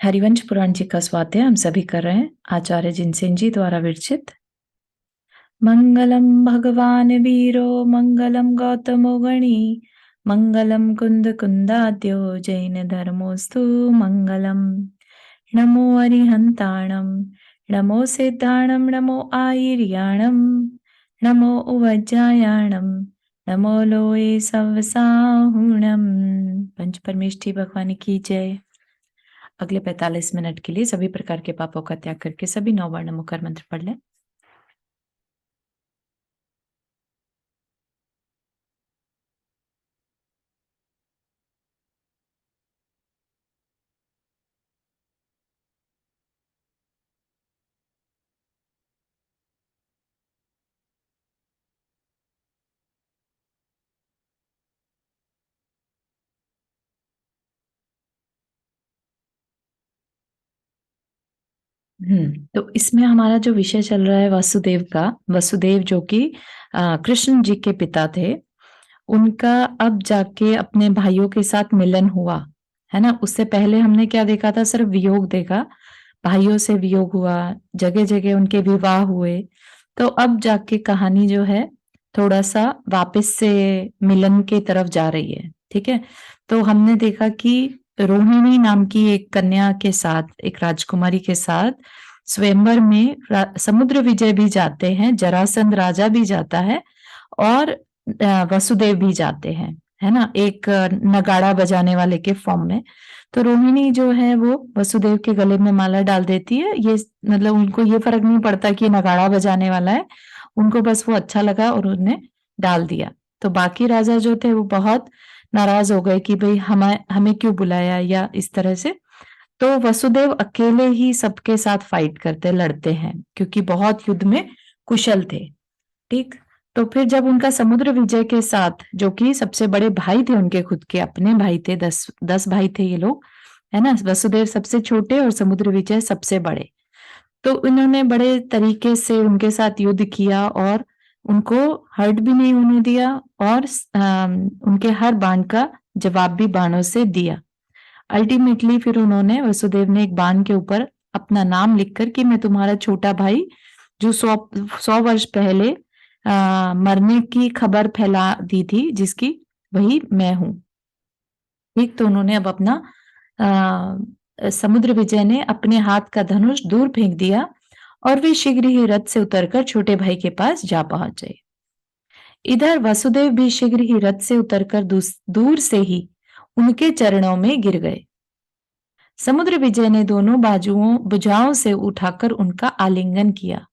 हरिवंश पुराण जी का स्वाध्याय हम सभी कर रहे हैं। आचार्य जिनसेन जी द्वारा विरचित। मंगलम भगवान वीरो मंगलम गौतमो गणी मंगलम कुंद कुंदाद्यो जैन धर्मोस्तु मंगलम। नमो अरिहंताणम नमो सिद्धाणम नमो आयर्याणम नमो उवज्जायाणम नमो लोए सवसाहुणम। पंच परमेष्ठी भगवान की जय। अगले 45 मिनट के लिए सभी प्रकार के पापों का त्याग करके सभी 9 वर्ण मुखर मंत्र पढ़ लें। तो इसमें हमारा जो विषय चल रहा है वसुदेव का। वसुदेव जो कि कृष्ण जी के पिता थे, उनका अब जाके अपने भाइयों के साथ मिलन हुआ है ना। उससे पहले हमने क्या देखा था? सिर्फ वियोग देखा, भाइयों से वियोग हुआ, जगह जगह उनके विवाह हुए। तो अब जाके कहानी जो है थोड़ा सा वापस से मिलन के तरफ जा रही है। ठीक है, तो हमने देखा कि रोहिणी नाम की एक कन्या के साथ, एक राजकुमारी के साथ स्वयंवर में समुद्र विजय भी जाते हैं, जरासंध राजा भी जाता है और वसुदेव भी जाते हैं, है ना, एक नगाड़ा बजाने वाले के फॉर्म में। तो रोहिणी जो है वो वसुदेव के गले में माला डाल देती है। ये मतलब उनको ये फर्क नहीं पड़ता कि नगाड़ा बजाने वाला है, उनको बस वो अच्छा लगा और उन्होंने डाल दिया। तो बाकी राजा जो थे वो बहुत नाराज हो गए कि भाई हमें हमें क्यों बुलाया या इस तरह से। तो वसुदेव अकेले ही सबके साथ फाइट करते लड़ते हैं क्योंकि बहुत युद्ध में कुशल थे। ठीक, तो फिर जब उनका समुद्र विजय के साथ, जो कि सबसे बड़े भाई थे, उनके खुद के अपने भाई थे, 10 भाई थे ये लोग, है ना। वसुदेव सबसे छोटे और समुद्र विजय सबसे बड़े। तो इन्होंने बड़े तरीके से उनके साथ युद्ध किया और उनको हर्ट भी नहीं होने दिया और उनके हर बाण का जवाब भी बाणों से दिया। अल्टीमेटली फिर उन्होंने, वसुदेव ने एक बाण के ऊपर अपना नाम लिखकर कि मैं तुम्हारा छोटा भाई जो 100 वर्ष पहले मरने की खबर फैला दी थी, जिसकी वही मैं हूं। ठीक, तो उन्होंने अब अपना समुद्र विजय ने अपने हाथ का धनुष दूर फेंक दिया और वे शीघ्र ही रथ से उतरकर छोटे भाई के पास जा पहुंचे। इधर वसुदेव भी शीघ्र ही रथ से उतरकर दूर से ही उनके चरणों में गिर गए। समुद्र विजय ने दोनों बाजुओं भुजाओं से उठाकर उनका आलिंगन किया।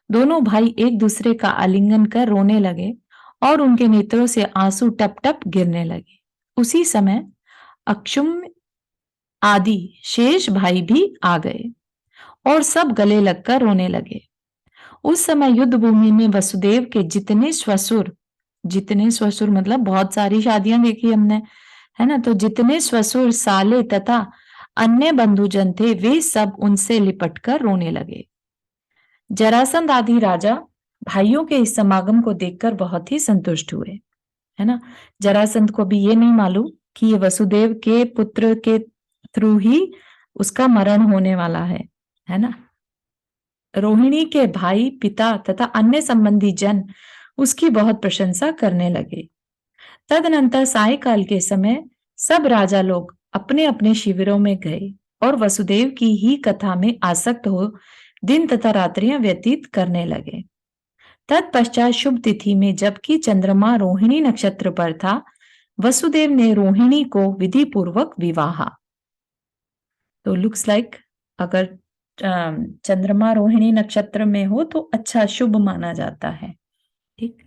दोनों भाई एक दूसरे का आलिंगन कर रोने लगे और उनके नेत्रों से आंसू टप टप गिरने लगे। उसी समय अक्षुम आदि शेष भाई भी आ गए और सब गले लगकर रोने लगे। उस समय युद्ध भूमि में वसुदेव के जितने ससुर मतलब बहुत सारी शादियां देखी हमने, है ना। तो जितने ससुर, साले तथा अन्य बंधुजन थे वे सब उनसे लिपटकर रोने लगे। जरासंध आदि राजा भाइयों के इस समागम को देखकर बहुत ही संतुष्ट हुए, है ना। जरासंध को भी ये नहीं मालूम कि ये वसुदेव के पुत्र के थ्रू ही उसका मरण होने वाला है ना। रोहिणी के भाई, पिता तथा अन्य संबंधी जन उसकी बहुत प्रशंसा करने लगे। तदनंतर सायकाल के समय सब राजा लोग अपने अपने शिविरों में गए और वसुदेव की ही कथा में आसक्त हो दिन तथा रात्रियां व्यतीत करने लगे। तत्पश्चात शुभ तिथि में जबकि चंद्रमा रोहिणी नक्षत्र पर था, वसुदेव ने रोहिणी को विधि पूर्वक विवाहा। तो लुक्स लाइक अगर चंद्रमा रोहिणी नक्षत्र में हो तो अच्छा शुभ माना जाता है। ठीक,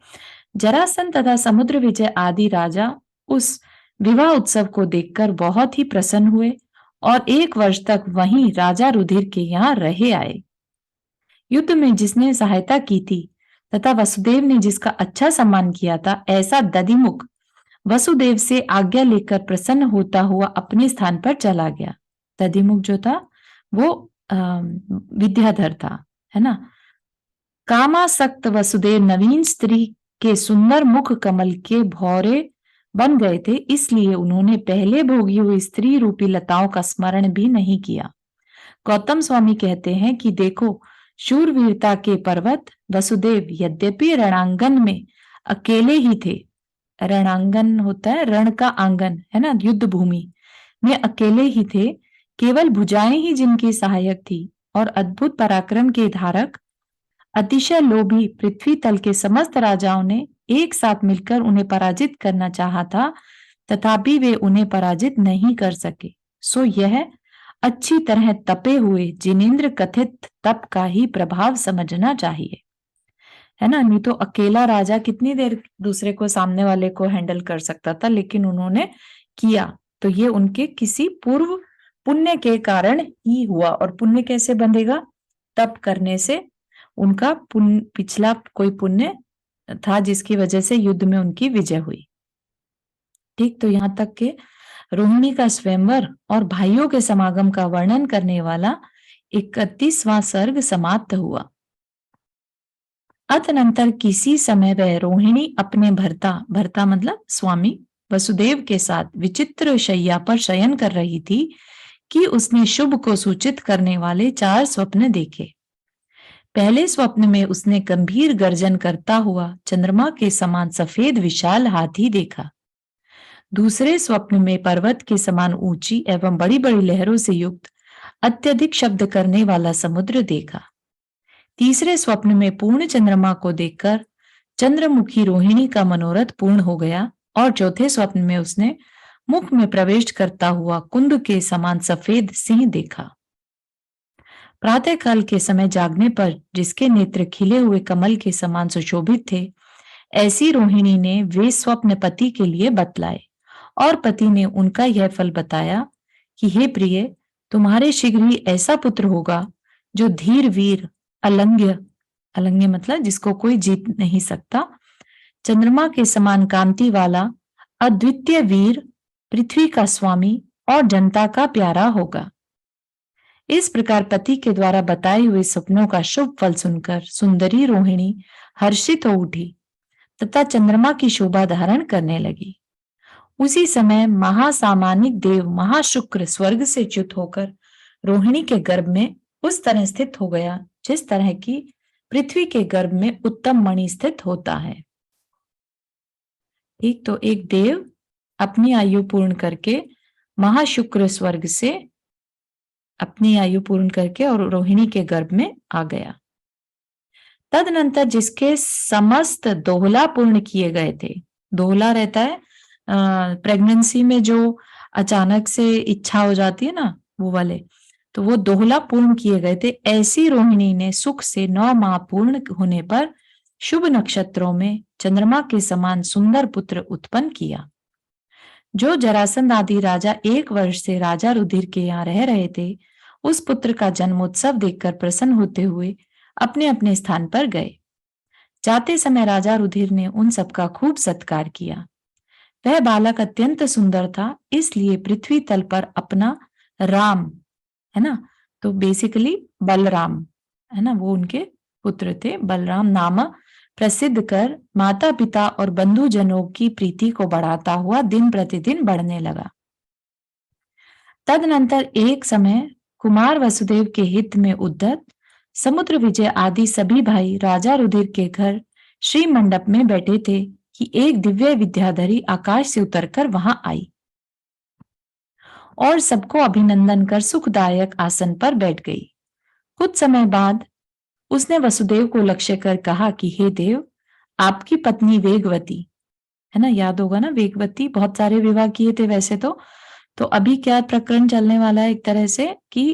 जरासंध तथा समुद्र विजय आदि राजा उस विवाह उत्सव को देखकर बहुत ही प्रसन्न हुए और 1 वर्ष तक वहीं राजा रुधिर के यहाँ रहे आए। युद्ध में जिसने सहायता की थी तथा वसुदेव ने जिसका अच्छा सम्मान किया था, ऐसा दधिमुख वसुदेव से आज्ञा लेकर प्रसन्न होता हुआ अपने स्थान पर चला गया। दधिमुख जो था वो विद्याधर था, है ना। कामासक्त वसुदेव नवीन स्त्री के सुंदर मुख कमल के भौरे बन गए थे, इसलिए उन्होंने पहले भोगी हुई स्त्री रूपी लताओं का स्मरण भी नहीं किया। गौतम स्वामी कहते हैं कि देखो, शूरवीरता के पर्वत वसुदेव यद्यपि रणांगन में अकेले ही थे। रणांगन होता है रण का आंगन, है ना, युद्ध भूमि में अकेले ही थे। केवल भुजाएं ही जिनकी सहायक थी और अद्भुत पराक्रम के धारक अतिशय लोभी पृथ्वी तल के समस्त राजाओं ने एक साथ मिलकर उन्हें पराजित करना चाहा था, तथापि वे उन्हें पराजित नहीं कर सके। सो यह अच्छी तरह तपे हुए जिनेंद्र कथित तप का ही प्रभाव समझना चाहिए, है ना। नहीं तो अकेला राजा कितनी देर दूसरे को, सामने वाले को हैंडल कर सकता था, लेकिन उन्होंने किया तो ये उनके किसी पूर्व पुण्य के कारण ही हुआ। और पुण्य कैसे बंधेगा? तप करने से। उनका पुण्य, पिछला कोई पुण्य था जिसकी वजह से युद्ध में उनकी विजय हुई। ठीक, तो यहाँ तक के रोहिणी का स्वयंवर और भाइयों के समागम का वर्णन करने वाला 31वां सर्ग समाप्त हुआ। अतनंतर किसी समय वह रोहिणी अपने भर्ता, भर्ता मतलब स्वामी वसुदेव के साथ विचित्र शैया पर शयन कर रही थी कि उसने शुभ को सूचित करने वाले 4 स्वप्न देखे। पहले स्वप्न में उसने गंभीर गर्जन करता हुआ चंद्रमा के समान सफेद विशाल हाथी देखा। दूसरे स्वप्न में पर्वत के समान ऊंची एवं बड़ी बड़ी लहरों से युक्त अत्यधिक शब्द करने वाला समुद्र देखा। तीसरे स्वप्न में पूर्ण चंद्रमा को देखकर चंद्रमुखी रोहिणी का मनोरथ पूर्ण हो गया। और चौथे स्वप्न में उसने मुख में प्रवेश करता हुआ कुंद के समान सफेद सिंह देखा। प्रातःकाल के समय जागने पर जिसके नेत्र खिले हुए कमल के समान सुशोभित थे, ऐसी रोहिणी ने वे स्वप्न पति के लिए बतलाए और पति ने उनका यह फल बताया कि हे प्रिय, तुम्हारे शीघ्र ही ऐसा पुत्र होगा जो धीर वीर, अलंग्य, अलंग्य मतलब जिसको कोई जीत नहीं सकता, चंद्रमा के समान कांति वाला, अद्वितीय वीर, पृथ्वी का स्वामी और जनता का प्यारा होगा। इस प्रकार पति के द्वारा बताए हुए सपनों का शुभ फल सुनकर सुंदरी रोहिणी हर्षित हो उठी तथा चंद्रमा की शोभा धारण करने लगी। उसी समय महासामानिक देव महाशुक्र स्वर्ग से च्युत होकर रोहिणी के गर्भ में उस तरह स्थित हो गया जिस तरह की पृथ्वी के गर्भ में उत्तम मणि स्थित होता है। ठीक, तो एक देव अपनी आयु पूर्ण करके महाशुक्र स्वर्ग से अपनी आयु पूर्ण करके और रोहिणी के गर्भ में आ गया। तदनंतर जिसके समस्त दोहला पूर्ण किए गए थे, दोहला रहता है प्रेगनेंसी में जो अचानक से इच्छा हो जाती है ना, वो वाले, तो वो दोहला पूर्ण किए गए थे। ऐसी रोहिणी ने सुख से 9 माह पूर्ण होने पर शुभ नक्षत्रों में चंद्रमा के समान सुंदर पुत्र उत्पन्न किया। जो जरासंध आदि राजा 1 वर्ष से राजा रुधिर के यहाँ रह रहे थे, उस पुत्र का जन्मोत्सव देखकर प्रसन्न होते हुए अपने अपने स्थान पर गए। जाते समय राजा रुधिर ने उन सबका खूब सत्कार किया। वह बालक अत्यंत सुंदर था, इसलिए पृथ्वी तल पर अपना राम, है ना, तो बेसिकली बलराम, है ना, वो उनके पुत्र थे, बलराम नाम प्रसिद्ध कर माता पिता और बंधुजनों की प्रीति को बढ़ाता हुआ दिन प्रतिदिन बढ़ने लगा। तदनंतर एक समय कुमार वसुदेव के हित में उद्धत समुद्र विजय आदि सभी भाई राजा रुधिर के घर श्री मंडप में बैठे थे कि एक दिव्य विद्याधरी आकाश से उतरकर वहां आई और सबको अभिनंदन कर सुखदायक आसन पर बैठ गई। कुछ समय बाद उसने वसुदेव को लक्ष्य कर कहा कि हे देव, आपकी पत्नी वेगवती, है ना, याद होगा ना, वेगवती बहुत सारे विवाह किए थे वैसे तो अभी क्या प्रकरण चलने वाला है एक तरह से कि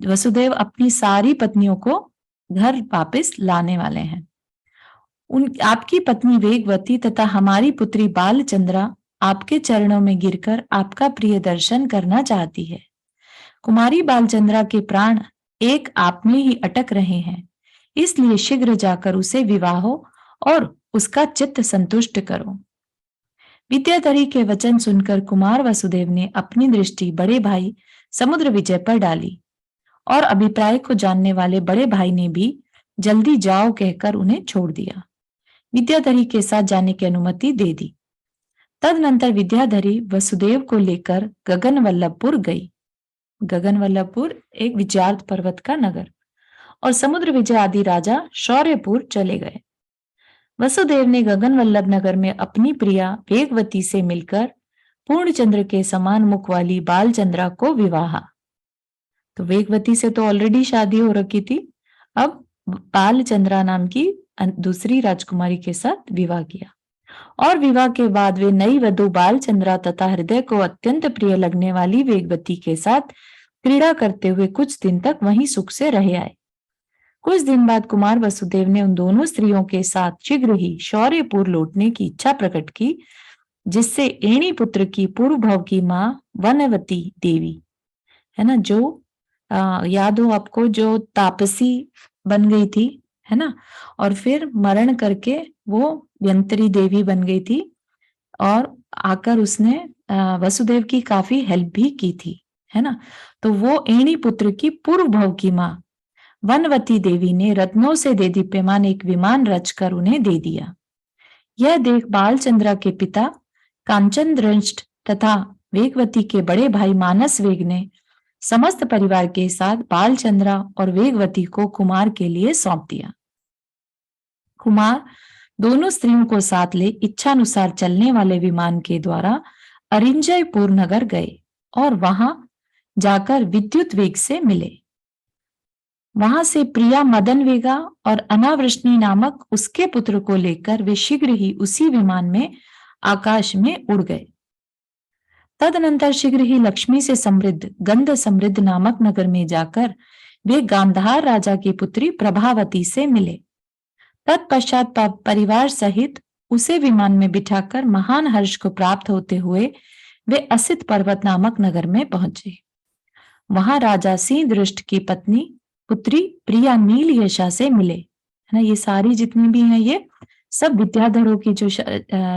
वसुदेव अपनी सारी पत्नियों को घर वापस लाने वाले हैं। आपकी पत्नी वेगवती तथा हमारी पुत्री बालचंद्रा आपके चरणों में गिरकर आपका प्रिय दर्शन करना चाहती है। कुमारी बालचंद्रा के प्राण एक आप में ही अटक रहे हैं, इसलिए शीघ्र जाकर उसे विवाह हो और उसका चित्त संतुष्ट करो। विद्याधरी के वचन सुनकर कुमार वसुदेव ने अपनी दृष्टि बड़े भाई समुद्र विजय पर डाली और अभिप्राय को जानने वाले बड़े भाई ने भी जल्दी जाओ कहकर उन्हें छोड़ दिया। विद्याधरी के साथ जाने की अनुमति दे दी। तदनंतर विद्याधरी वसुदेव को लेकर गगन वल्लभपुर गई। गगनवल्लभपुर एक विजयार्थ पर्वत का नगर, और समुद्र विजय आदि राजा शौर्यपुर चले गए। वसुदेव ने गगनवल्लभ नगर में अपनी प्रिया वेगवती से मिलकर पूर्णचंद्र के समान मुख वाली बालचंद्रा को विवाह। तो वेगवती से तो ऑलरेडी शादी हो रखी थी, अब बालचंद्रा नाम की दूसरी राजकुमारी के साथ विवाह किया, और विवाह के बाद वे नई वधु बालचंद्रा तथा हृदय को अत्यंत प्रिय लगने वाली वेगवती के साथ क्रीड़ा करते हुए कुछ दिन तक वहीं सुख से रह आए। कुछ दिन बाद कुमार वसुदेव ने उन दोनों स्त्रियों के साथ शीघ्र ही शौर्यपुर लौटने की इच्छा प्रकट की, जिससे एणी पुत्र की पूर्व भव की मां वनवती देवी है ना, जो याद हो आपको, जो तापसी बन गई थी, है ना, और फिर मरण करके वो यंत्री देवी बन गई थी, और आकर उसने वसुदेव की काफी हेल्प भी की थी, है ना। तो वो एणी पुत्र की पूर्व भव की मां वनवती देवी ने रत्नों से देदीप्यमान एक विमान रचकर उन्हें दे दिया। यह देख बालचंद्रा के पिता कांचन दृष्ट तथा वेगवती के बड़े भाई मानस वेग ने समस्त परिवार के साथ बालचंद्रा और वेगवती को कुमार के लिए सौंप दिया। कुमार दोनों स्त्रियों को साथ ले इच्छानुसार चलने वाले विमान के द्वारा अरिंजयपुर नगर गए और वहां जाकर विद्युत वेग से मिले। वहां से प्रिया मदन वेगा और अनावृष्णि नामक उसके पुत्र को लेकर वे शीघ्र ही उसी विमान में आकाश में उड़ गए। तदनंतर शीघ्र ही लक्ष्मी से समृद्ध गंध समृद्ध नामक नगर में जाकर वे गांधार राजा की पुत्री प्रभावती से मिले। तत्पश्चात परिवार सहित उसे विमान में बिठाकर महान हर्ष को प्राप्त होते हुए वे असित पर्वत नामक नगर में पहुंचे। वहां राजा सिंह दृष्ट की पत्नी पुत्री प्रिया नील यशा से मिले, है ना। ये सारी जितनी भी हैं ये सब विद्याधरों की जो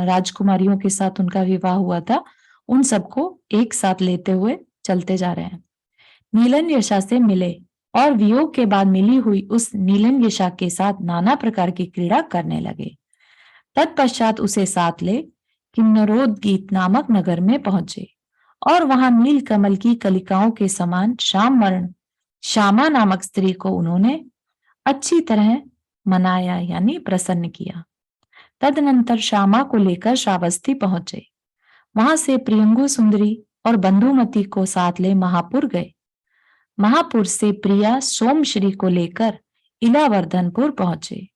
राजकुमारियों के साथ उनका विवाह हुआ था, उन सबको एक साथ लेते हुए चलते जा रहे हैं। नीलन यशा से मिले और वियोग के बाद मिली हुई उस नीलन यशा के साथ नाना प्रकार की क्रीड़ा करने लगे। तत्पश्चात उसे साथ ले किन्नरोद गीत नामक नगर में पहुंचे और वहां नील कमल की कलिकाओं के समान श्यामा नामक स्त्री को उन्होंने अच्छी तरह मनाया यानी प्रसन्न किया। तदनंतर श्यामा को लेकर श्रावस्ती पहुंचे। वहां से प्रियंगु सुंदरी और बंधुमती को साथ ले महापुर गए। महापुर से प्रिया सोमश्री को लेकर इलावर्धनपुर पहुंचे।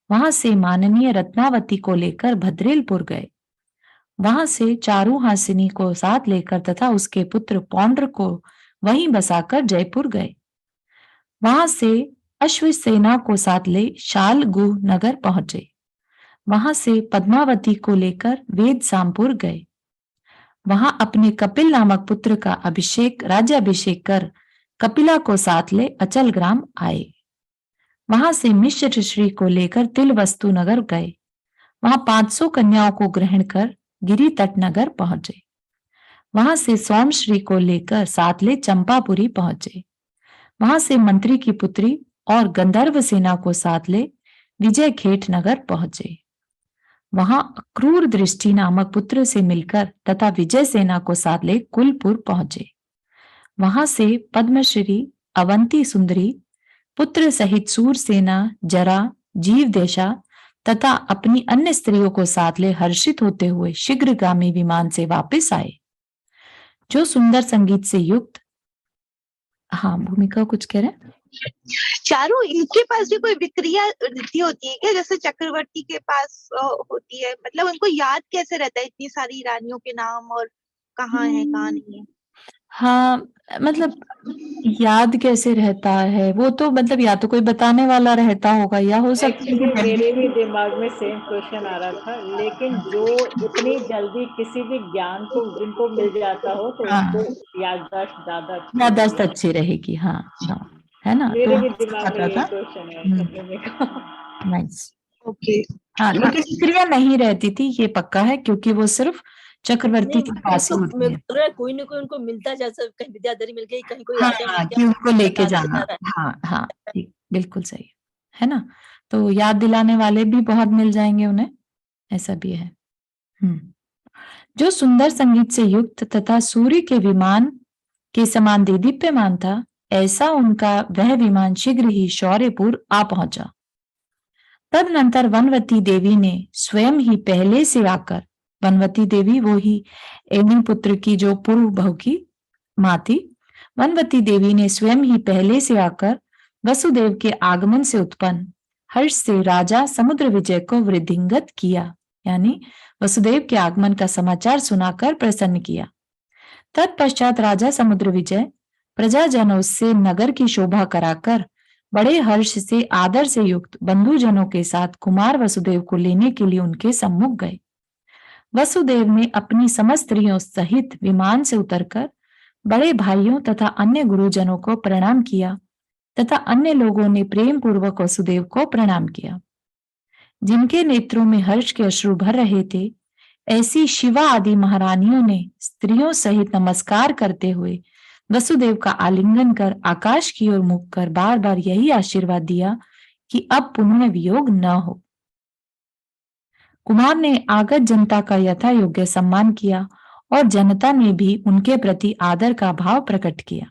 वहां से माननीय रत्नावती को लेकर भद्रेलपुर गए। वहां से चारुहासिनी को साथ लेकर तथा उसके पुत्र पौंड्र को वहीं बसाकर जयपुर गए। वहां से अश्वसेना को साथ ले शालगुह नगर पहुंचे। वहां से पद्मावती को लेकर वेदसामपुर गए। वहां अपने कपिल नामक पुत्र का राज्याभिषेक कर कपिला को साथ ले अचल ग्राम आए। वहां से मिश्र श्री को लेकर तिलवस्तु नगर गए। वहां 500 कन्याओं को ग्रहण कर गिरी तट नगर पहुंचे। वहां से सोमश्री को लेकर साथ ले चंपापुरी पहुंचे। वहां से मंत्री की पुत्री और गंधर्व सेना को साथ ले विजय खेट नगर पहुंचे। वहां क्रूर दृष्टि नामक पुत्र से मिलकर तथा विजय सेना को साथ ले कुलपुर पहुंचे। वहां से पद्मश्री अवंती सुंदरी पुत्र सहित सूरसेना जरा जीवदेशा तथा अपनी अन्य स्त्रियों को साथ ले हर्षित होते हुए शीघ्रगामी विमान से वापस आए, जो सुंदर संगीत से युक्त। हाँ, भूमिका कुछ कह रहे हैं? चारों इनके पास भी कोई विक्रिया रिद्धि होती है क्या, जैसे चक्रवर्ती के पास होती है? मतलब उनको याद कैसे रहता है इतनी सारी रानियों के नाम और कहाँ है कहाँ नहीं है? हाँ, मतलब याद कैसे रहता है वो तो मतलब या तो कोई बताने वाला रहता होगा या हो सकता है कि मेरे भी दिमाग में सेम क्वेश्चन आ रहा था, लेकिन जो इतनी जल्दी किसी भी ज्ञान को जिनको मिल जाता हो तो उनको याददाश्त अच्छी रहेगी। हाँ हाँ, है ना। मेरे तो भी दिमाग में ये क्वेश्चन है। Nice, okay. हाँ, क्रिया नहीं रहती थी ये पक्का है, क्योंकि वो सिर्फ चक्रवर्ती के पास ही होती है। कोई न कोई उनको मिलता, जैसे कहीं विद्याधरी मिल गई, कहीं कोई हाँ, कि उनको लेके जाना। हाँ हाँ, बिल्कुल सही है ना। तो याद दिलाने वाले भी बहुत मिल जाएंगे उन्हें, ऐसा भी है। जो सुंदर संगीत से युक्त तथा सूर्य के विमान के समान देदीप्यमान था, ऐसा उनका वह विमान शीघ्र ही शौर्यपुर आ पहुंचा। तदनंतर वनवती देवी ने स्वयं ही पहले से आकर, वनवती देवी वो ही एनी पुत्र की जो पूर्व बहू की मां थी, वनवती देवी ने स्वयं ही पहले से आकर वसुदेव के आगमन से उत्पन्न हर्ष से राजा समुद्र विजय को वृद्धिंगत किया, यानी वसुदेव के आगमन का समाचार सुनाकर प्रसन्न किया। तत्पश्चात राजा समुद्र विजय प्रजाजनों से नगर की शोभा कराकर बड़े हर्ष से आदर से युक्त बंधुजनों के साथ कुमार वसुदेव को लेने के लिए उनके सम्मुख गए। वसुदेव ने अपनी समस्त स्त्रियों सहित विमान से उतरकर बड़े भाइयों तथा अन्य गुरुजनों को प्रणाम किया तथा अन्य लोगों ने प्रेम पूर्वक वसुदेव को प्रणाम किया। जिनके नेत्रों में हर्ष के अश्रु भर रहे थे, ऐसी शिवा आदि महारानियों ने स्त्रियों सहित नमस्कार करते हुए वसुदेव का आलिंगन कर आकाश की ओर मुख कर बार बार यही आशीर्वाद दिया कि अब पुनः वियोग न हो। कुमार ने आगत जनता का यथा योग्य सम्मान किया और जनता ने भी उनके प्रति आदर का भाव प्रकट किया।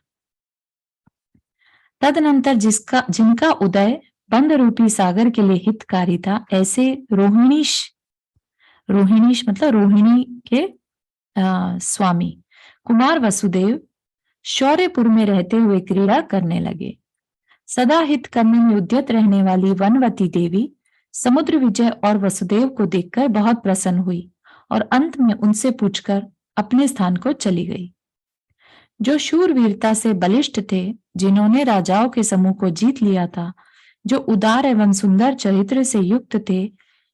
तदनंतर जिनका उदय बंध रूपी सागर के लिए हितकारी था, ऐसे रोहिणीश मतलब रोहिणी के स्वामी कुमार वसुदेव शौर्यपुर में रहते हुए क्रीड़ा करने लगे। सदा हित करने में उद्यत रहने वाली वनवती देवी समुद्र विजय और वसुदेव को देखकर बहुत प्रसन्न हुई और अंत में उनसे पूछकर अपने स्थान को चली गई। जो शूरवीरता से बलिष्ठ थे, जिन्होंने राजाओं के समूह को जीत लिया था, जो उदार एवं सुंदर चरित्र से युक्त थे,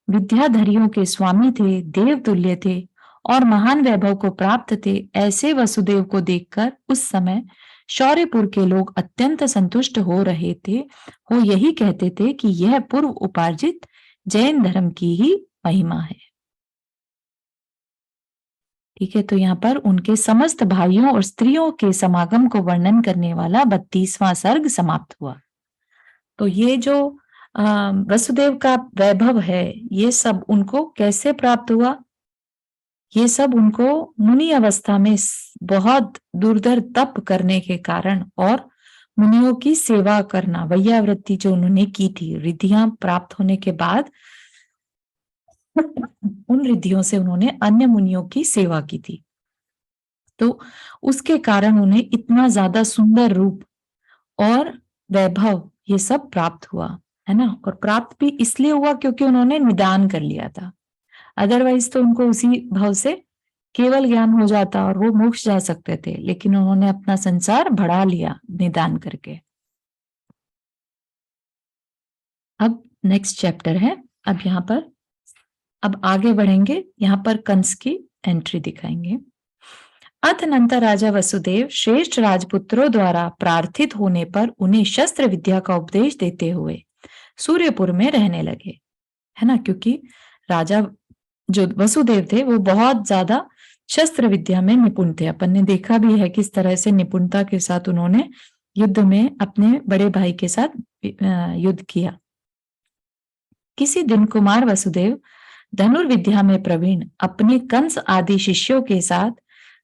विद्याधरियों के स्वामी थे, देवतुल्य थे और महान वैभव को प्राप्त थे, ऐसे वसुदेव को देखकर उस समय शौर्यपुर के लोग अत्यंत संतुष्ट हो रहे थे। वो यही कहते थे कि यह पूर्व उपार्जित जैन धर्म की ही महिमा है। ठीक है, तो यहाँ पर उनके समस्त भाइयों और स्त्रियों के समागम को वर्णन करने वाला 32वां सर्ग समाप्त हुआ। तो ये जो वसुदेव का वैभव है, ये सब उनको कैसे प्राप्त हुआ? ये सब उनको मुनि अवस्था में बहुत दुर्धर तप करने के कारण और मुनियों की सेवा करना, वैयावृत्ति जो उन्होंने की थी, रिद्धियां प्राप्त होने के बाद उन रिद्धियों से उन्होंने अन्य मुनियों की सेवा की थी, तो उसके कारण उन्हें इतना ज्यादा सुंदर रूप और वैभव ये सब प्राप्त हुआ, है ना। और प्राप्त भी इसलिए हुआ क्योंकि उन्होंने निदान कर लिया था। अदरवाइज तो उनको उसी भाव से केवल ज्ञान हो जाता और वो मोक्ष जा सकते थे, लेकिन उन्होंने अपना संसार बढ़ा लिया निदान करके। अब नेक्स्ट चैप्टर है, अब यहाँ पर अब आगे बढ़ेंगे, यहाँ पर कंस की एंट्री दिखाएंगे। अतनंतर राजा वसुदेव श्रेष्ठ राजपुत्रों द्वारा प्रार्थित होने पर उन्हें शस्त्र विद्या का उपदेश देते हुए सूर्यपुर में रहने लगे, है ना। क्योंकि राजा जो वसुदेव थे वो बहुत ज्यादा शस्त्र विद्या में निपुण थे। अपन ने देखा भी है किस तरह से निपुणता के साथ उन्होंने युद्ध में अपने बड़े भाई के साथ युद्ध किया। किसी दिन कुमार वसुदेव धनुर्विद्या में प्रवीण अपने कंस आदि शिष्यों के साथ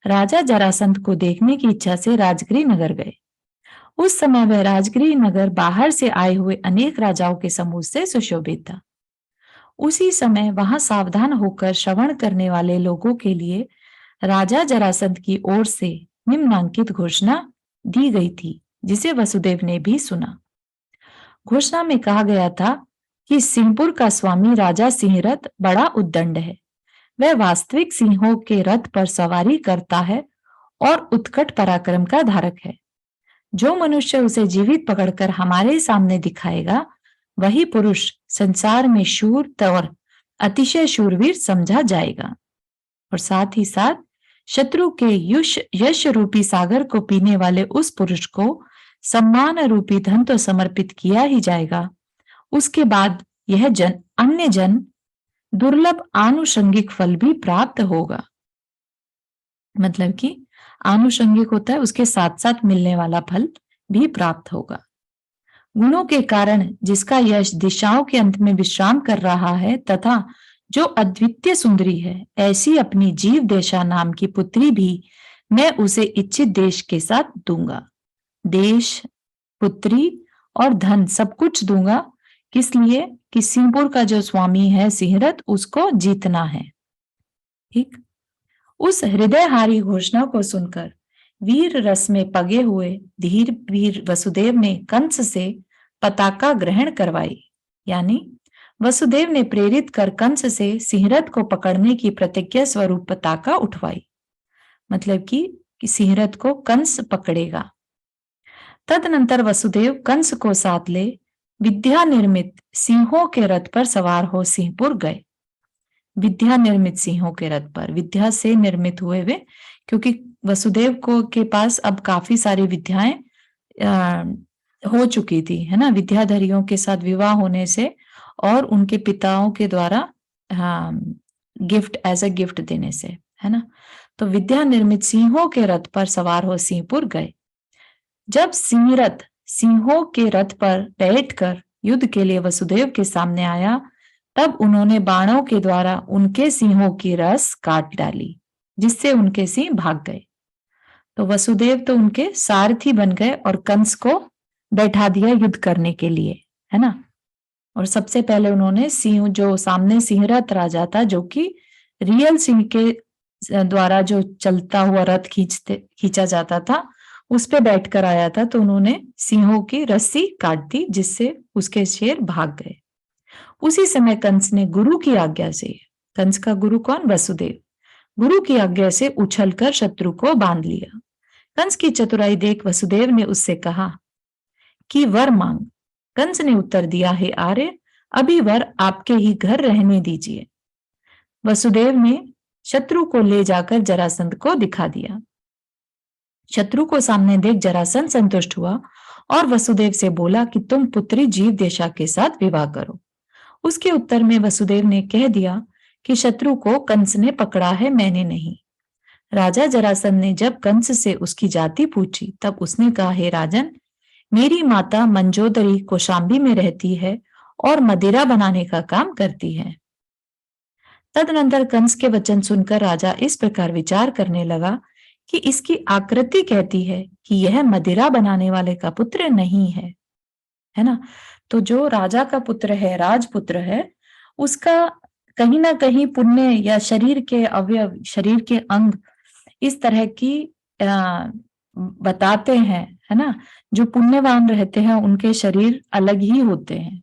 राजा जरासंध को देखने की इच्छा से राजगृह नगर गए। उस समय वह राजगृह नगर बाहर से आए हुए अनेक राजाओं के समूह से सुशोभित था। उसी समय वहां सावधान होकर श्रवण करने वाले लोगों के लिए राजा जरासंध की ओर से निम्नांकित घोषणा दी गई थी, जिसे वसुदेव ने भी सुना। घोषणा में कहा गया था कि सिंहपुर का स्वामी राजा सिंहरथ बड़ा उद्दंड है। वह वास्तविक सिंहों के रथ पर सवारी करता है और उत्कट पराक्रम का धारक है। जो मनुष्य उसे जीवित पकड़कर हमारे सामने दिखाएगा, वही पुरुष संसार में शूर और अतिशय शूरवीर समझा जाएगा। और साथ ही साथ शत्रु के यश रूपी सागर को पीने वाले उस पुरुष को सम्मान रूपी धन तो समर्पित किया ही जाएगा। उसके बाद यह अन्य जन दुर्लभ आनुषंगिक फल भी प्राप्त होगा। मतलब कि आनुषंगिक होता है उसके साथ साथ मिलने वाला फल भी प्राप्त होगा। गुणों के कारण जिसका यश दिशाओं के अंत में विश्राम कर रहा है तथा जो अद्वितीय सुंदरी है, ऐसी अपनी जीव देशा नाम की पुत्री भी मैं उसे इच्छित देश के साथ दूंगा, देश, पुत्री और धन सब कुछ दूंगा। किस लिए? कि सिंहपुर का जो स्वामी है सिंहरथ, उसको जीतना है। ठीक। उस हृदयहारी घोषणा को सुनकर वीर रस में पगे हुए धीर वीर वसुदेव ने कंस से पताका ग्रहण करवाई, यानी वसुदेव ने प्रेरित कर कंस से सिंहरथ को पकड़ने की प्रतिज्ञा स्वरूप पताका उठवाई, मतलब कि सिंहरथ को कंस पकड़ेगा। तदनंतर वसुदेव कंस को साथ ले विद्या निर्मित सिंहों के रथ पर सवार हो सिंहपुर गए। विद्या निर्मित सिंहों के रथ पर, विद्या से निर्मित हुए वे, क्योंकि वसुदेव को के पास अब काफी सारी विद्याएं हो चुकी थी, है ना, विद्याधरियों के साथ विवाह होने से और उनके पिताओं के द्वारा गिफ्ट एज अ गिफ्ट देने से, है ना। तो विद्या निर्मित सिंहों के रथ पर सवार हो सिंहपुर गए। जब सिंहरथ सिंहों के रथ पर बैठकर युद्ध के लिए वसुदेव के सामने आया, तब उन्होंने बाणों के द्वारा उनके सिंहों की रस काट डाली, जिससे उनके सिंह भाग गए। तो वसुदेव तो उनके सारथी बन गए और कंस को बैठा दिया युद्ध करने के लिए, है ना। और सबसे पहले उन्होंने सिंह, जो सामने सिंहरथ राजा था, जो कि रियल सिंह के द्वारा जो चलता हुआ रथ खींचा जाता था, उस पे बैठकर आया था, तो उन्होंने सिंहों की रस्सी काट दी, जिससे उसके शेर भाग गए। उसी समय कंस ने गुरु की आज्ञा से, कंस का गुरु कौन? वसुदेव, गुरु की आज्ञा से उछलकर शत्रु को बांध लिया। कंस की चतुराई देख वसुदेव ने उससे कहा कि वर मांग। कंस ने उत्तर दिया, हे आर्य, अभी वर आपके ही घर रहने दीजिए। वसुदेव ने शत्रु को ले जाकर जरासंध को दिखा दिया। शत्रु को सामने देख जरासंध संतुष्ट हुआ और वसुदेव से बोला कि तुम पुत्री जीवदेशा के साथ विवाह करो। उसके उत्तर में वसुदेव ने कह दिया कि शत्रु को कंस ने पकड़ा है, मैंने नहीं। राजा जरासंध ने जब कंस से उसकी जाति पूछी, तब उसने कहा, हे राजन, मेरी माता मंजोदरी कौशाम्बी में रहती है और मदिरा बनाने का काम करती है। तदनंतर कंस के वचन सुनकर राजा इस प्रकार विचार करने लगा कि इसकी आकृति कहती है कि यह मदिरा बनाने वाले का पुत्र नहीं है ना। तो जो राजा का पुत्र है, राजपुत्र है, उसका कहीं ना कहीं पुण्य या शरीर के अवयव, शरीर के अंग इस तरह की बताते हैं, है ना। जो पुण्यवान रहते हैं उनके शरीर अलग ही होते हैं।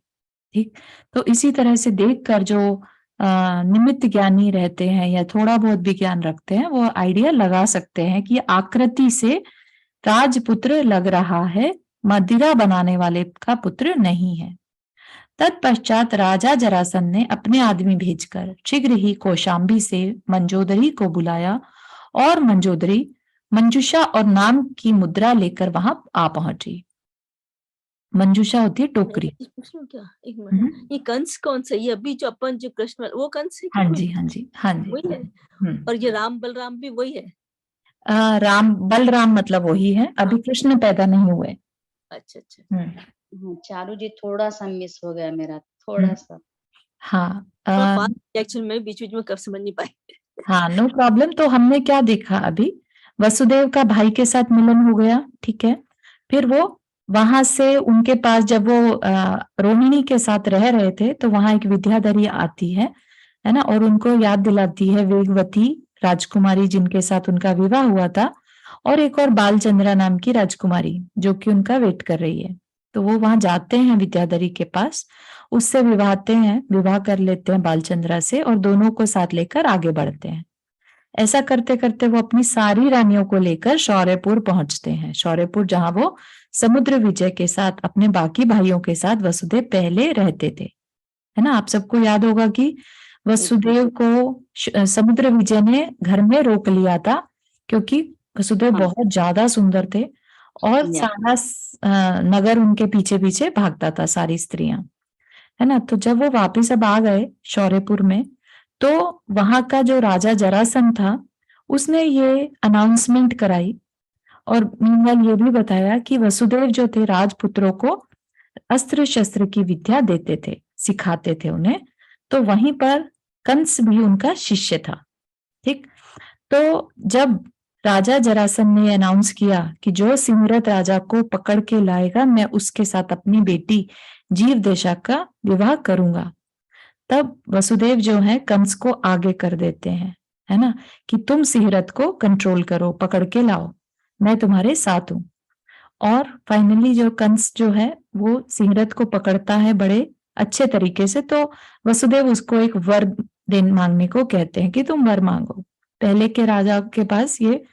ठीक। तो इसी तरह से देखकर जो निमित्त ज्ञानी रहते हैं या थोड़ा बहुत भी ज्ञान रखते हैं, वो आइडिया लगा सकते हैं कि आकृति से राजपुत्र लग रहा है, मदिरा बनाने वाले का पुत्र नहीं है। तत्पश्चात राजा जरासंध ने अपने आदमी भेजकर शीघ्र ही कौशाम्बी से मंजोदरी को बुलाया और मंजोदरी मंजूषा और नाम की मुद्रा लेकर वहां आ पहुंची। मंजूषा होती है टोकरी। पूछूं क्या? एक मिनट, ये कंस कौन सा? ये अभी जो अपन जो कृष्ण, वो कंस है? हाँ जी, हाँ जी, हाँ जी, वही है। और ये राम बलराम भी वही है? राम बलराम मतलब वही है, अभी कृष्ण पैदा नहीं हुए। अच्छा अच्छा। चारू जी, थोड़ा सा मिस हो गया मेरा, थोड़ा सा। हाँ, एक्चुअली मैं बीच बीच में कब समझ नहीं पाई। हाँ, नो प्रॉब्लम। तो हमने क्या देखा अभी, वसुदेव का भाई के साथ मिलन हो गया, ठीक है। फिर वो वहां से उनके पास जब वो रोहिणी के साथ रह रहे थे, तो वहां एक विद्याधरी आती है ना, और उनको याद दिलाती है वेगवती राजकुमारी जिनके साथ उनका विवाह हुआ था, और एक और बालचंद्रा नाम की राजकुमारी जो कि उनका वेट कर रही है। तो वो वहां जाते हैं विद्याधरी के पास, उससे विवाह कर लेते हैं बालचंद्रा से, और दोनों को साथ लेकर आगे बढ़ते हैं। ऐसा करते करते वो अपनी सारी रानियों को लेकर शौर्यपुर पहुंचते हैं। शौर्यपुर जहां वो समुद्र विजय के साथ अपने बाकी भाइयों के साथ वसुदेव पहले रहते थे, है ना। आप सबको याद होगा कि वसुदेव को समुद्र विजय ने घर में रोक लिया था, क्योंकि वसुदेव बहुत ज्यादा सुंदर थे और सारा नगर उनके पीछे पीछे भागता था, सारी स्त्रियां, है ना। तो जब वो वापिस अब आ गए शौर्यपुर में, तो वहां का जो राजा जरासंध था, उसने ये अनाउंसमेंट कराई और मीनवाइल ये भी बताया कि वसुदेव जो थे राजपुत्रों को अस्त्र शस्त्र की विद्या देते थे, सिखाते थे उन्हें। तो वहीं पर कंस भी उनका शिष्य था। ठीक। तो जब राजा जरासंध ने अनाउंस किया कि जो सिंहरथ राजा को पकड़ के लाएगा मैं उसके साथ अपनी बेटी जीवदेशा का विवाह करूंगा। तब वसुदेव जो है कंस को आगे कर देते हैं, है ना, कि तुम सिंहरथ को कंट्रोल करो, पकड़ के लाओ, मैं तुम्हारे साथ हूं। और फाइनली जो कंस जो है वो सिंहरथ को पकड़ता है बड़े अच्छे तरीके से। तो वसुदेव उसको एक वर मांगने को कहते हैं कि तुम वर मांगो। पहले के राजा के पास ये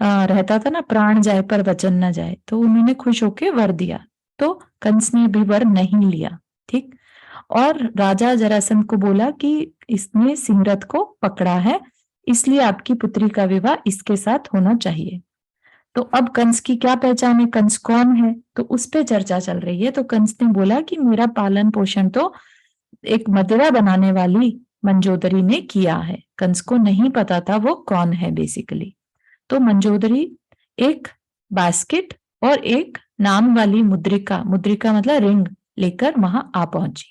रहता था ना, प्राण जाए पर वचन न जाए, तो उन्होंने खुश होके वर दिया। तो कंस ने भी वर नहीं लिया, ठीक। और राजा जरासंध को बोला कि इसने सिंहरथ को पकड़ा है, इसलिए आपकी पुत्री का विवाह इसके साथ होना चाहिए। तो अब कंस की क्या पहचान है, कंस कौन है, तो उस पे चर्चा चल रही है। तो कंस ने बोला कि मेरा पालन पोषण तो एक मदिरा बनाने वाली मंजोदरी ने किया है। कंस को नहीं पता था वो कौन है बेसिकली। तो मंजोदरी एक बास्केट और एक नाम वाली मुद्रिका, मुद्रिका मतलब रिंग, लेकर वहां आ पहुंची।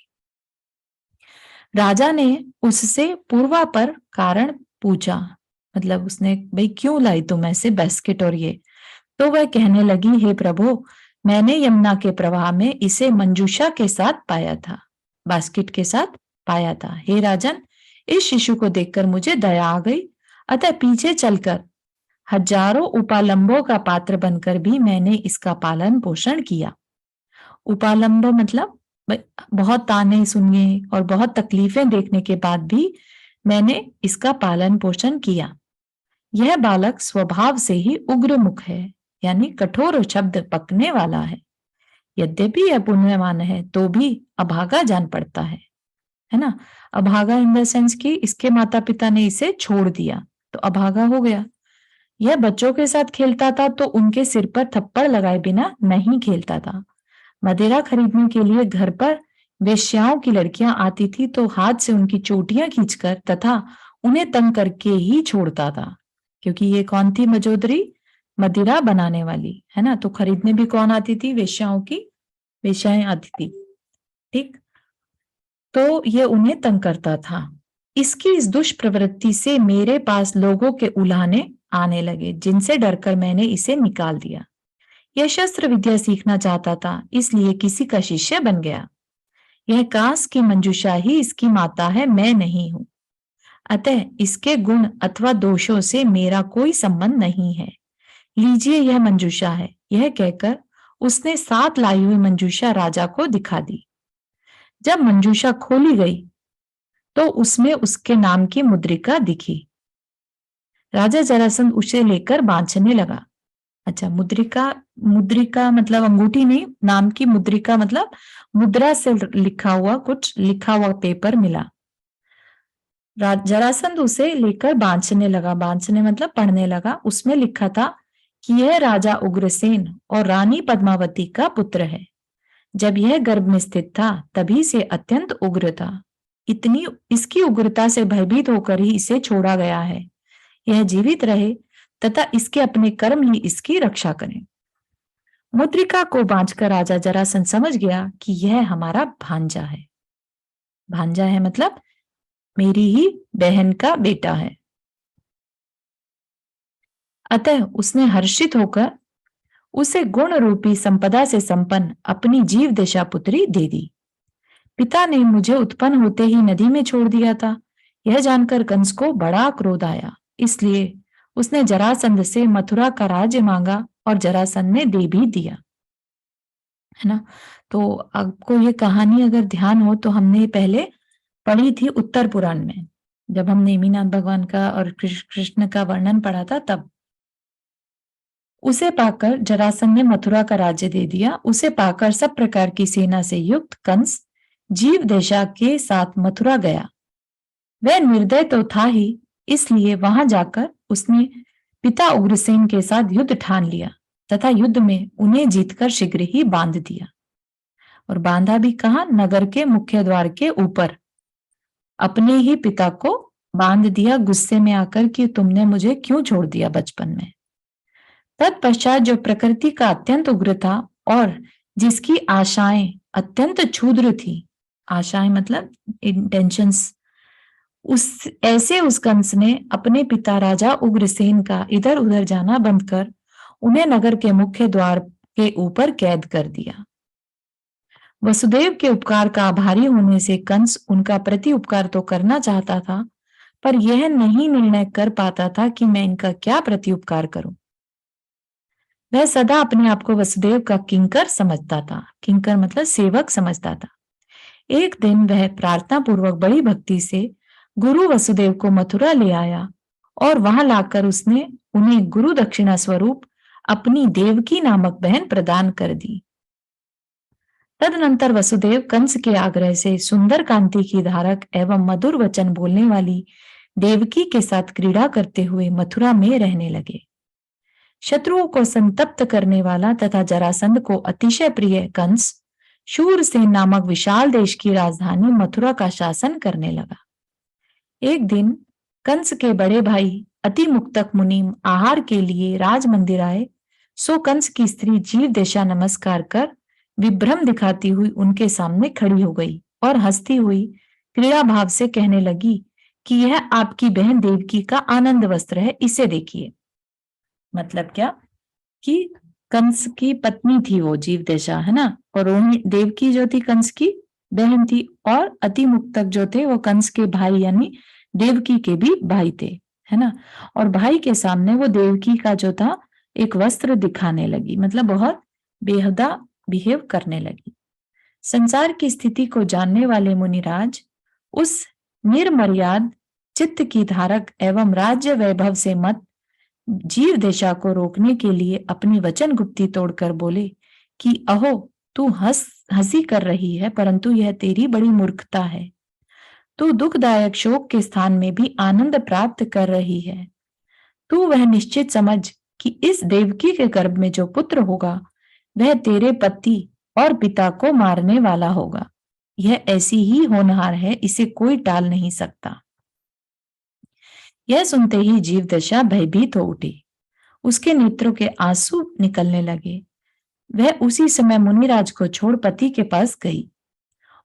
राजा ने उससे पूर्वा पर कारण पूछा, मतलब उसने, भाई क्यों लाई तुम ऐसे बास्केट और ये। तो वह कहने लगी, हे प्रभु, मैंने यमुना के प्रवाह में इसे मंजूषा के साथ पाया था, बास्केट के साथ पाया था। हे राजन, इस शिशु को देखकर मुझे दया आ गई, अतः पीछे चलकर हजारों उपालंबों का पात्र बनकर भी मैंने इसका पालन पोषण किया। उपालंब मतलब बहुत ताने सुनिए और बहुत तकलीफें देखने के बाद भी मैंने इसका पालन पोषण किया। यह बालक स्वभाव से ही उग्र मुख है, यानी कठोर शब्द पकने वाला है। यद्यपि यह पुण्यवान है तो भी अभागा जान पड़ता है ना। अभागा इन द सेंस कि इसके माता पिता ने इसे छोड़ दिया तो अभागा हो गया। यह बच्चों के साथ खेलता था तो उनके सिर पर थप्पड़ लगाए बिना नहीं खेलता था। मदिरा खरीदने के लिए घर पर वेश्याओं की लड़कियां आती थी तो हाथ से उनकी चोटियां खींचकर तथा उन्हें तंग करके ही छोड़ता था। क्योंकि ये कौन थी मंजोदरी, मदिरा बनाने वाली, है ना। तो खरीदने भी कौन आती थी, वेश्याओं की वेश्याएं आती थी, ठीक। तो ये उन्हें तंग करता था। इसकी इस दुष्प्रवृत्ति से मेरे पास लोगों के उलाहने आने लगे, जिनसे डरकर मैंने इसे निकाल दिया। यह शस्त्र विद्या सीखना चाहता था, इसलिए किसी का शिष्य बन गया। यह कांस की मंजूषा ही इसकी माता है, मैं नहीं हूं। अतः इसके गुण अथवा दोषों से मेरा कोई संबंध नहीं है। लीजिए यह मंजूषा है। यह कहकर उसने 7 लाई हुई मंजूषा राजा को दिखा दी। जब मंजूषा खोली गई तो उसमें उसके नाम की मुद्रिका दिखी। राजा जरासंध उसे लेकर बांधने लगा। अच्छा, मुद्रिका मतलब अंगूठी नहीं, नाम की मुद्रिका मतलब मुद्रा से लिखा हुआ, कुछ लिखा हुआ पेपर मिला। जरासंध उसे लेकर बांधने लगा, बांधने मतलब पढ़ने लगा। उसमें लिखा था कि यह राजा उग्रसेन और रानी पद्मावती का पुत्र है। जब यह गर्भ में स्थित था तभी से अत्यंत उग्र था। इतनी इसकी उग्रता से भयभीत होकर ही इसे छोड़ा गया है। यह जीवित रहे तथा इसके अपने कर्म ही इसकी रक्षा करें। मुद्रिका को बांधकर राजा जरासंध समझ गया कि यह हमारा भांजा है। भांजा है मतलब मेरी ही बहन का बेटा है। अतः उसने हर्षित होकर उसे गुण रूपी संपदा से संपन्न अपनी जीव दशा पुत्री दे दी। पिता ने मुझे उत्पन्न होते ही नदी में छोड़ दिया था। यह जानकर कंस को बड़ा क्रोध आया, इसलिए उसने जरासंध से मथुरा का राज्य मांगा और जरासंध ने दे भी दिया, है ना। तो आपको ये कहानी अगर ध्यान हो तो हमने पहले पढ़ी थी उत्तर पुराण में, जब हम नेमिनाथ भगवान का और कृष्ण का वर्णन पढ़ा था तब। उसे पाकर जरासंध ने मथुरा का राज्य दे दिया। उसे पाकर सब प्रकार की सेना से युक्त कंस जीव दशा के साथ मथुरा गया। वह निर्दय तो था ही, इसलिए वहां जाकर उसने पिता उग्रसेन के साथ युद्ध ठान लिया तथा युद्ध में उन्हें जीतकर शीघ्र ही बांध दिया। और बांधा भी कहाँ, नगर के मुख्य द्वार के ऊपर अपने ही पिता को बांध दिया, गुस्से में आकर कि तुमने मुझे क्यों छोड़ दिया बचपन में। तत्पश्चात जो प्रकृति का अत्यंत उग्र था और जिसकी आशाएं अत्यंत क्षुद्र थी, आशाएं मतलब इंटेंशंस, उस कंस ने अपने पिता राजा उग्रसेन का इधर उधर जाना बंद कर उन्हें नगर के मुख्य द्वार के ऊपर कैद कर दिया। वसुदेव के उपकार का आभारी होने से कंस उनका प्रति उपकार तो करना चाहता था, पर यह नहीं निर्णय कर पाता था कि मैं इनका क्या प्रति उपकार करूं। वह सदा अपने आप को वसुदेव का किंकर समझता था। किंकर मतलब सेवक समझता था। एक दिन वह प्रार्थना पूर्वक बड़ी भक्ति से गुरु वसुदेव को मथुरा ले आया और वहां लाकर उसने उन्हें गुरु दक्षिणा स्वरूप अपनी देवकी नामक बहन प्रदान कर दी। तदनंतर वसुदेव कंस के आग्रह से सुंदर कांति की धारक एवं मधुर वचन बोलने वाली देवकी के साथ क्रीड़ा करते हुए मथुरा में रहने लगे। शत्रुओं को संतप्त करने वाला तथा जरासंध को अतिशय प्रिय कंस शूरसेन नामक विशाल देश की राजधानी मथुरा का शासन करने लगा। एक दिन कंस के बड़े भाई अति मुक्तक मुनि आहार के लिए राज मंदिर आए। सो कंस की स्त्री जीव दशा नमस्कार कर विभ्रम दिखाती हुई उनके सामने खड़ी हो गई और हंसती हुई क्रीड़ा भाव से कहने लगी कि यह आपकी बहन देवकी का आनंद वस्त्र है, इसे देखिए। मतलब क्या कि कंस की पत्नी थी वो जीव दशा, है ना, और देवकी जो थी कंस की बहन थी और अति मुक्तक जो थे वो कंस के भाई यानी देवकी के भी भाई थे, है ना। और भाई के सामने वो देवकी का जो था एक वस्त्र दिखाने लगी, मतलब बहुत बेहुदा बिहेव करने लगी। संसार की स्थिति को जानने वाले मुनिराज उस निर्मर्याद चित्त की धारक एवं राज्य वैभव से मत जीव दशा को रोकने के लिए अपनी वचन गुप्ती तोड़कर बोले कि अहो, तू हंसी कर रही है, परंतु यह तेरी बड़ी मूर्खता है। तू दुखदायक शोक के स्थान में भी आनंद प्राप्त कर रही है। तू वह निश्चित समझ कि इस देवकी के गर्भ में जो पुत्र होगा वह तेरे पति और पिता को मारने वाला होगा। यह ऐसी ही होनहार है, इसे कोई टाल नहीं सकता। यह सुनते ही जीव दशा भयभीत हो उठी, उसके नेत्रों के आंसू निकलने लगे। वह उसी समय मुनिराज को छोड़ पति के पास गई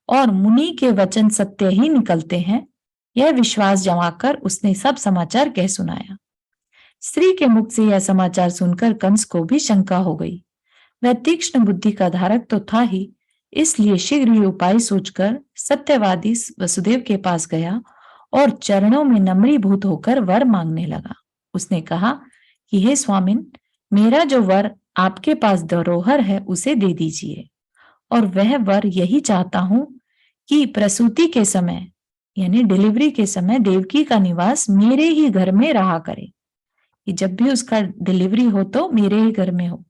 और मुनि के वचन सत्य ही निकलते हैं, यह विश्वास जमाकर उसने सब समाचार कह सुनाया। स्त्री के मुख से यह समाचार सुनकर कंस को भी शंका हो गई। वह तीक्ष्ण बुद्धि का धारक तो था ही, इसलिए शीघ्र ही उपाय सोचकर सत्यवादी वसुदेव के पास गया और चरणों में नम्रीभूत होकर वर मांगने लगा। उसने कहा कि हे स्वामिन, मेरा जो वर आपके पास धरोहर है उसे दे दीजिए, और वह वर यही चाहता हूं कि प्रसूति के समय यानी डिलीवरी के समय देवकी का निवास मेरे ही घर में रहा करे, कि जब भी उसका डिलीवरी हो तो मेरे ही घर में हो।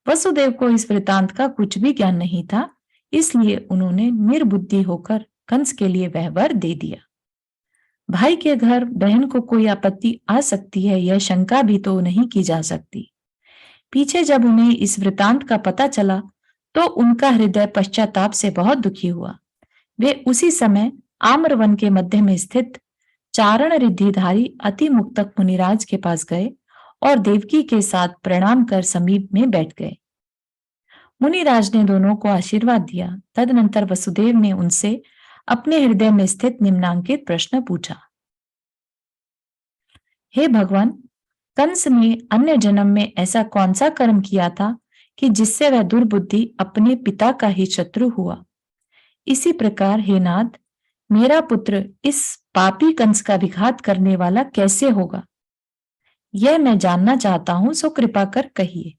वसुदेव को इस वृतांत का कुछ भी ज्ञान नहीं था, इसलिए उन्होंने निर्बुद्धि होकर कंस के लिए वह वर दे दिया। भाई के घर बहन को कोई आपत्ति आ सकती है, यह शंका भी तो नहीं की जा सकती। पीछे जब उन्हें इस वृतांत का पता चला तो उनका हृदय पश्चाताप से बहुत दुखी हुआ। वे उसी समय आम्रवन के मध्य में स्थित चारण रिद्धिधारी अति मुक्तक मुनिराज के पास गए और देवकी के साथ प्रणाम कर समीप में बैठ गए। मुनिराज ने दोनों को आशीर्वाद दिया। तदनंतर वसुदेव ने उनसे अपने हृदय में स्थित निम्नांकित प्रश्न पूछा। हे भगवान, कंस ने अन्य जन्म में ऐसा कौन सा कर्म किया था कि जिससे वह दुर्बुद्धि अपने पिता का ही शत्रु हुआ? इसी प्रकार हे नाथ, मेरा पुत्र इस पापी कंस का विघात करने वाला कैसे होगा, यह मैं जानना चाहता हूं, सो कृपा कर कहिए,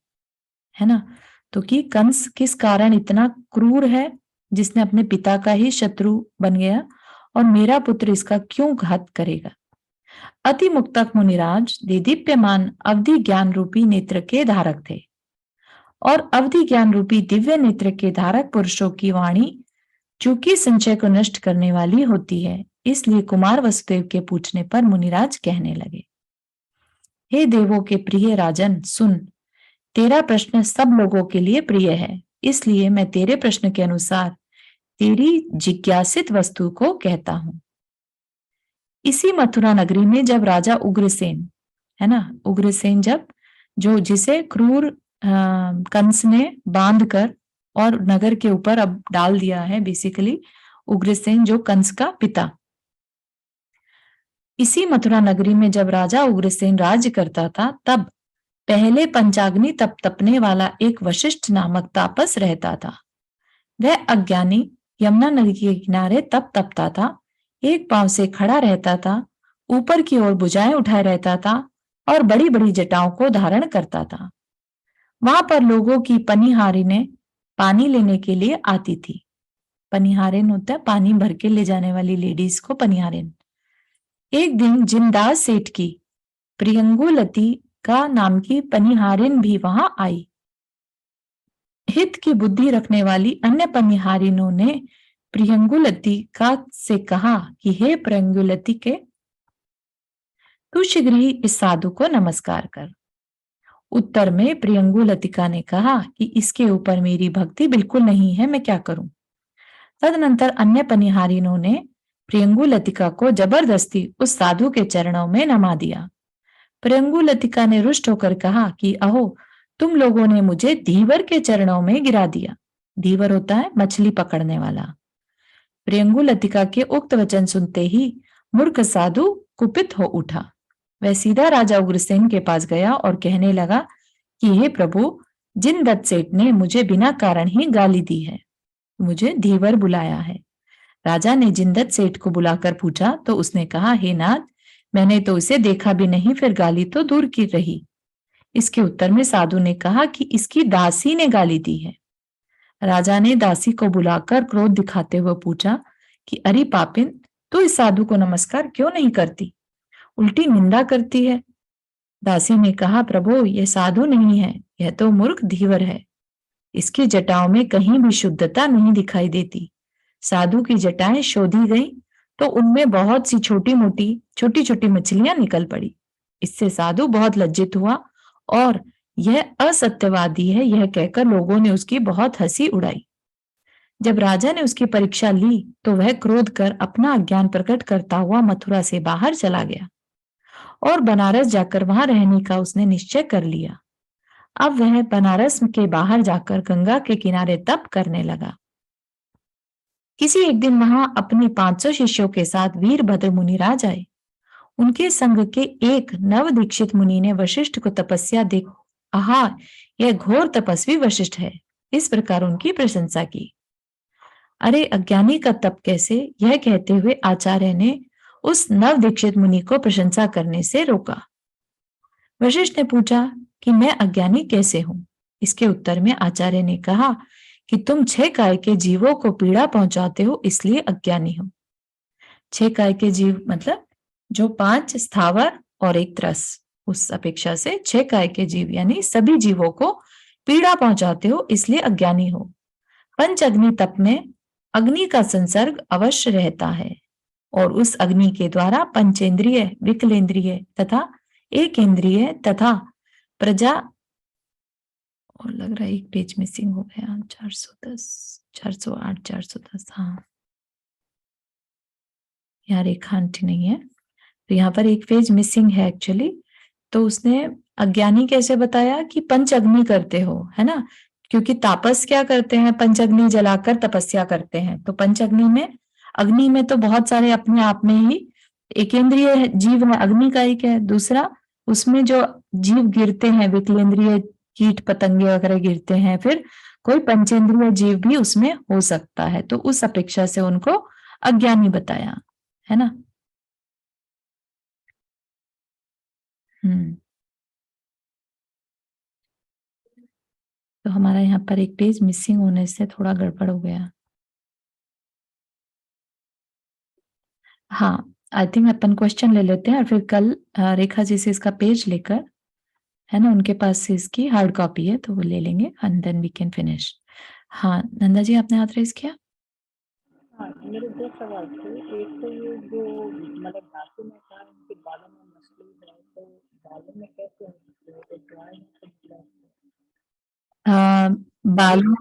है ना। तो कि कंस किस कारण इतना क्रूर है, जिसने अपने पिता का ही शत्रु बन गया, और मेरा पुत्र इसका क्यों घात करेगा। अति मुक्तक मुनिराज देदीप्यमान अवधि ज्ञान रूपी नेत्र के धारक थे, और अवधि ज्ञान रूपी दिव्य नेत्र के धारक पुरुषों की वाणी चूंकि संशय को नष्ट करने वाली होती है, इसलिए कुमार वसुदेव के पूछने पर मुनिराज कहने लगे, हे देवों के प्रिय राजन, सुन, तेरा प्रश्न सब लोगों के लिए प्रिय है, इसलिए मैं तेरे प्रश्न के अनुसार तेरी जिज्ञासित वस्तु को कहता हूं। इसी मथुरा नगरी में जब राजा उग्रसेन, है ना, उग्रसेन जब जो जिसे क्रूर कंस ने बांध कर और नगर के ऊपर अब डाल दिया है, बेसिकली उग्रसेन जो कंस का पिता, इसी मथुरा नगरी में जब राजा उग्रसेन राज्य करता था, तब पहले पंचाग्नि तप तपने वाला एक वशिष्ठ नामक तापस रहता था। वह अज्ञानी यमुना नदी के किनारे तप तपता था, एक पांव से खड़ा रहता था, ऊपर की ओर भुजाएं उठाए रहता था और बड़ी बड़ी जटाओं को धारण करता था। वहां पर लोगों की पनिहारिनें पानी लेने के लिए आती थी। पनिहारिन होता है पानी भर के ले जाने वाली लेडीज को पनिहारिन। एक दिन जिमदास सेठ की प्रियंगुलती का नाम की पनिहारिन भी वहां आई। हित की बुद्धि रखने वाली अन्य पनिहारिनों ने प्रियंगुलती का से कहा कि हे प्रियंगुलती के, तू शीघ्र ही इस साधु को नमस्कार कर। उत्तर में प्रियंगुलतिका ने कहा कि इसके ऊपर मेरी भक्ति बिल्कुल नहीं है, मैं क्या करूं। तदनंतर अन्य पनिहारिनों ने प्रियंगुलतिका को जबरदस्ती उस साधु के चरणों में नमा दिया। प्रियंगुलतिका ने रुष्ट होकर कहा कि अहो, तुम लोगों ने मुझे धीवर के चरणों में गिरा दिया। धीवर होता है मछली पकड़ने वाला। प्रियंगुलतिका के उक्त वचन सुनते ही मूर्ख साधु कुपित हो उठा। वह सीधा राजा उग्रसेन के पास गया और कहने लगा कि हे प्रभु, जिनदत्त सेठ ने मुझे बिना कारण ही गाली दी है, मुझे धीवर बुलाया है। राजा ने जिनदत्त सेठ को बुलाकर पूछा तो उसने कहा, हे नाथ, मैंने तो उसे देखा भी नहीं, फिर गाली तो दूर की रही। इसके उत्तर में साधु ने कहा कि इसकी दासी ने गाली दी है। राजा ने दासी को बुलाकर क्रोध दिखाते हुए पूछा कि अरे पापिन, तू इस साधु को नमस्कार क्यों नहीं करती, उल्टी निंदा करती है। दासी ने कहा, प्रभु, यह साधु नहीं है, यह तो मूर्ख धीवर है। इसकी जटाओं में कहीं भी शुद्धता नहीं दिखाई देती। साधु की जटाएं शोधी गई तो उनमें बहुत सी छोटी छोटी मछलियां निकल पड़ी। इससे साधु बहुत लज्जित हुआ और यह असत्यवादी है, यह कहकर लोगों ने उसकी बहुत हंसी उड़ाई। जब राजा ने उसकी परीक्षा ली तो वह क्रोध कर अपना अज्ञान प्रकट करता हुआ मथुरा से बाहर चला गया और बनारस जाकर वहां रहने का उसने निश्चय कर लिया। अब वह बनारस के बाहर जाकर गंगा के किनारे तप करने लगा। किसी एक दिन वहां अपने 500 शिष्यों के साथ वीरभद्र मुनिराज आए। उनके संग के एक नव दीक्षित मुनि ने वशिष्ठ को तपस्या देख, आहा, यह घोर तपस्वी वशिष्ठ है, इस प्रकार उनकी प्रशंसा की। अरे अज्ञानी का तप कैसे, यह कहते हुए आचार्य ने उस नव दीक्षित मुनि को प्रशंसा करने से रोका। वशिष्ठ ने पूछा कि मैं अज्ञानी कैसे हूं। इसके उत्तर में आचार्य ने कहा कि तुम 6 काय के जीवों को पीड़ा पहुंचाते हो, इसलिए अज्ञानी हो। 6 काय के जीव मतलब जो 5 स्थावर और 1 त्रस, उस अपेक्षा से 6 काय के जीव यानी सभी जीवों को पीड़ा पहुंचाते हो, इसलिए अज्ञानी हो। पंच अग्नि तप में अग्नि का संसर्ग अवश्य रहता है और उस अग्नि के द्वारा पंचेंद्रिय, विकलेंद्रिय तथा एक इंद्रिय तथा प्रजा, और लग रहा है एक पेज मिसिंग हो गया, 410, 408, 410, हाँ, यहाँ रेखांटी नहीं है, तो यहाँ पर एक पेज मिसिंग है एक्चुअली। तो उसने अज्ञानी कैसे बताया कि पंच अग्नि करते हो, है ना, क्योंकि तापस क्या करते हैं, पंच अग्नि जलाकर तपस्या करते हैं। तो पंच अग्नि में तो बहुत सारे अपने आप में ही एकेंद्रिय जीव है, अग्नि का एक है। दूसरा, उसमें जो जीव गिरते हैं, विकलेंद्रिय कीट पतंगे वगैरह गिरते हैं, फिर कोई पंचेंद्रिय जीव भी उसमें हो सकता है। तो उस अपेक्षा से उनको अज्ञानी बताया, है ना। तो हमारा यहाँ पर एक पेज मिसिंग होने से थोड़ा गड़बड़ हो गया। हाँ, आई थिंक अपन क्वेश्चन ले लेते हैं और फिर कल रेखा जी से इसका पेज लेकर, है ना, उनके पास से इसकी हार्ड कॉपी है तो वो ले लेंगे and then we can finish. हाँ, नंदा जी आपने हाथ रेज किया। हाँ, मेरे 2 सवाल थे। एक तो ये जो मतलब धातु में था, उनके बालों में मछली है, तो बालों में कैसे हो सकती है, तो ड्राइंग बालों,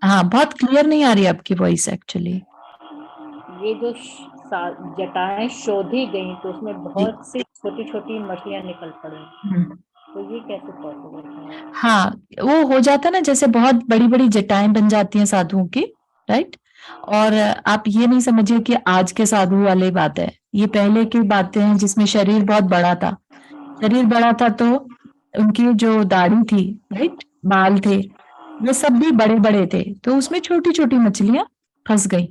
हाँ, बहुत क्लियर नहीं आ रही आपकी वॉइस एक्चुअली। ये जो जटाएं शोधी गई तो उसमें बहुत सी छोटी छोटी मछलियां निकल पड़ी, तो ये कैसे पॉसिबल है? हाँ, वो हो जाता है ना, जैसे बहुत बड़ी बड़ी जटाएं बन जाती हैं साधुओं की, राइट। और आप ये नहीं समझिए कि आज के साधु वाली बात है, ये पहले की बातें हैं जिसमें शरीर बहुत बड़ा था। शरीर बड़ा था तो उनकी जो दाढ़ी थी, राइट, बाल थे, वो सब भी बड़े बड़े थे, तो उसमें छोटी छोटी मछलियां फंस गई,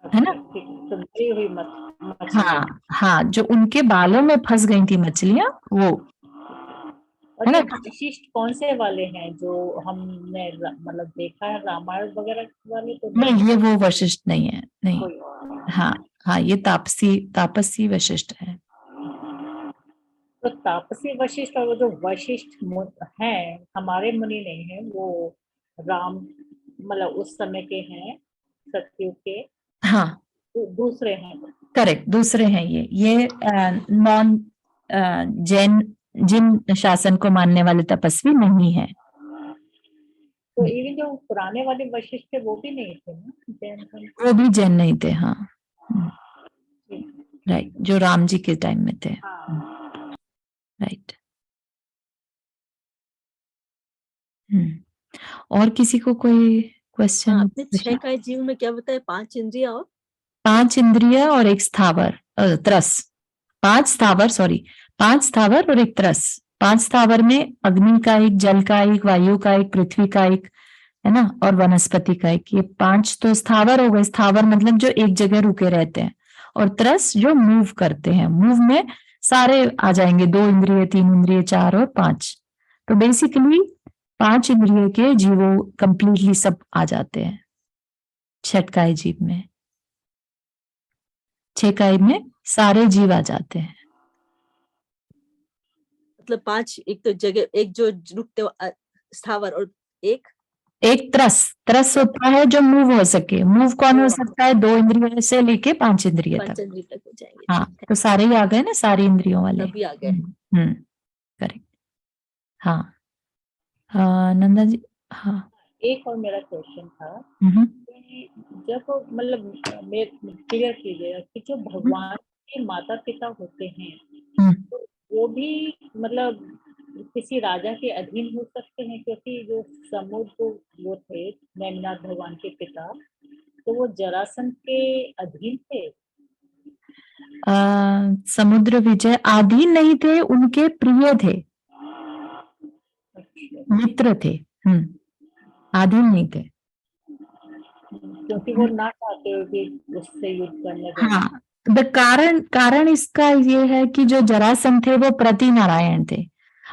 है ना। अच्छा, ठीक है। तो मरी हुई मछली। हाँ हाँ, जो उनके बालों में फंस गई थी मछलियां, वो, और है ये ना। विशिष्ट कौन से वाले हैं जो हमने मतलब देखा है, रामायण वगैरह वाले तो नहीं, ये वो वशिष्ठ नहीं है, नहीं। कोई और? हाँ हाँ, ये तापसी वशिष्ठ है। तो तापसी वशिष्ठ और वो जो वशिष्ठ हैं, हमारे मुनि नहीं है वो, राम मतलब उस समय के हैं, सतयुग के, हाँ दूसरे हैं। करेक्ट, दूसरे हैं ये नॉन जैन, जिन शासन को मानने वाले तपस्वी नहीं है। तो इवन जो पुराने वाले वशिष्ठ थे वो भी नहीं थे ना, जैन धर्म वो भी जैन नहीं थे, हाँ। के? राइट, जो राम जी के टाइम में थे। हाँ। राइट। और किसी को कोई हाँ, क्वेश्चन? आपने 6 काय जीव में क्या बताया? 5 इंद्रिया और 5 इंद्रिय और एक स्थावर, त्रस। 5 स्थावर, सॉरी, 5 स्थावर और एक त्रस। 5 स्थावर में अग्नि का एक, जल का एक, वायु का एक, पृथ्वी का एक, है ना, और वनस्पति का एक। ये 5 तो स्थावर हो गए। स्थावर मतलब जो एक जगह रुके रहते हैं, और त्रस जो मूव करते हैं। मूव में सारे आ जाएंगे, 2 इंद्रिय, 3 इंद्रिय, 4 और 5। तो बेसिकली 5 इंद्रिय के जीवों कंप्लीटली सब आ जाते हैं छठकाय जीव में। छेकाई में सारे जीव आ जाते हैं। मतलब 5, एक तो जगह, एक जो रुकते स्थावर, और एक एक त्रस होता है जो मूव हो सके। मूव कौन हो सकता है? 2 इंद्रियों से लेके 5 इंद्रिय तक। 5 इंद्रिय तक हो जाएंगे। हाँ, तो सारे ही आ गए ना, सारी इंद्रियों वाले। सभी आ गए। करेक्ट। हाँ नंदा जी। हाँ। एक और मेरा क्वेश्चन था हम्म, कि जब मतलब क्लियर कीजिएगा कि जो भगवान के माता पिता होते हैं हम्म। तो वो भी मतलब किसी राजा के अधीन हो सकते हैं, क्योंकि जो समुद्र वो थे नेमिनाथ भगवान के पिता, तो वो जरासंध के अधीन थे। समुद्र विजय अधीन नहीं थे, उनके प्रिय थे, अच्छा। मित्र थे। अधीन नहीं थे। क्योंकि वो ना चाहते हो कि उससे युद्ध करने गए। हाँ, कारण इसका ये है कि जो जरासंध थे वो प्रति नारायण थे,